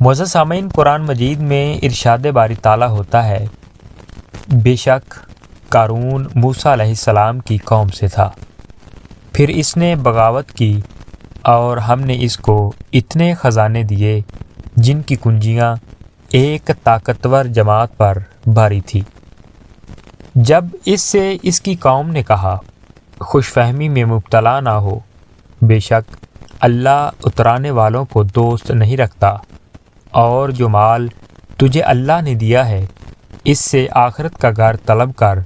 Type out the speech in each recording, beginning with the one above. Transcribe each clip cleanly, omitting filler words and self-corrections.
معزز سامعین، قرآن مجید میں ارشاد باری تعالیٰ ہوتا ہے، بے شک قارون موسیٰ علیہ السلام کی قوم سے تھا، پھر اس نے بغاوت کی اور ہم نے اس کو اتنے خزانے دیے جن کی کنجیاں ایک طاقتور جماعت پر بھاری تھی۔ جب اس سے اس کی قوم نے کہا، خوش فہمی میں مبتلا نہ ہو، بے شک اللہ اترانے والوں کو دوست نہیں رکھتا، اور جو مال تجھے اللہ نے دیا ہے اس سے آخرت کا گھر طلب کر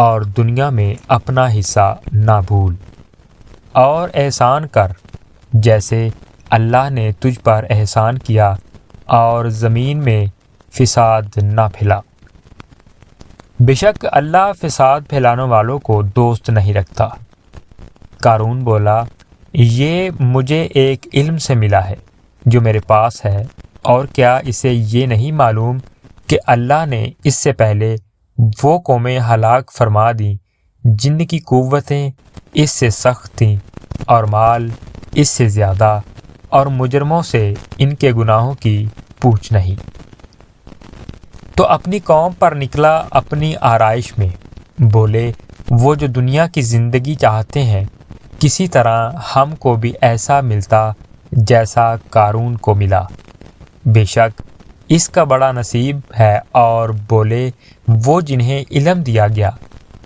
اور دنیا میں اپنا حصہ نہ بھول، اور احسان کر جیسے اللہ نے تجھ پر احسان کیا، اور زمین میں فساد نہ پھیلا۔ بے شک اللہ فساد پھیلانے والوں کو دوست نہیں رکھتا۔ قارون بولا، یہ مجھے ایک علم سے ملا ہے جو میرے پاس ہے، اور کیا اسے یہ نہیں معلوم کہ اللہ نے اس سے پہلے وہ قومیں ہلاک فرما دیں جن کی قوتیں اس سے سخت تھیں اور مال اس سے زیادہ، اور مجرموں سے ان کے گناہوں کی پوچھ نہیں۔ تو اپنی قوم پر نکلا اپنی آرائش میں، بولے وہ جو دنیا کی زندگی چاہتے ہیں کسی طرح ہم کو بھی ایسا ملتا جیسا قارون کو ملا، بے شک اس کا بڑا نصیب ہے۔ اور بولے وہ جنہیں علم دیا گیا،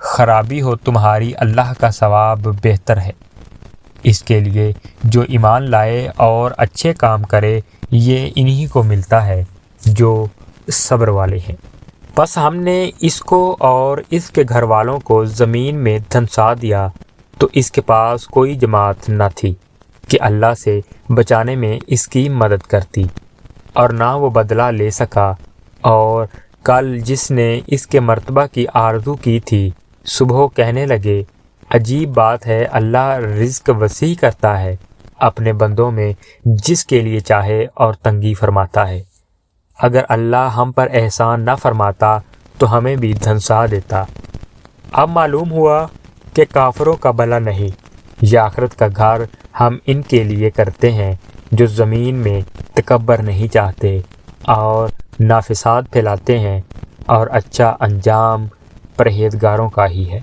خرابی ہو تمہاری، اللہ کا ثواب بہتر ہے اس کے لیے جو ایمان لائے اور اچھے کام کرے، یہ انہی کو ملتا ہے جو صبر والے ہیں۔ بس ہم نے اس کو اور اس کے گھر والوں کو زمین میں دھنسا دیا، تو اس کے پاس کوئی جماعت نہ تھی کہ اللہ سے بچانے میں اس کی مدد کرتی، اور نہ وہ بدلہ لے سکا۔ اور کل جس نے اس کے مرتبہ کی آرزو کی تھی، صبح کہنے لگے، عجیب بات ہے، اللہ رزق وسیع کرتا ہے اپنے بندوں میں جس کے لیے چاہے، اور تنگی فرماتا ہے۔ اگر اللہ ہم پر احسان نہ فرماتا تو ہمیں بھی دھنسا دیتا۔ اب معلوم ہوا کہ کافروں کا بھلا نہیں، یہ آخرت کا گھر ہم ان کے لیے کرتے ہیں جو زمین میں تکبر نہیں چاہتے اور نہ فساد پھیلاتے ہیں، اور اچھا انجام پرہیزگاروں کا ہی ہے۔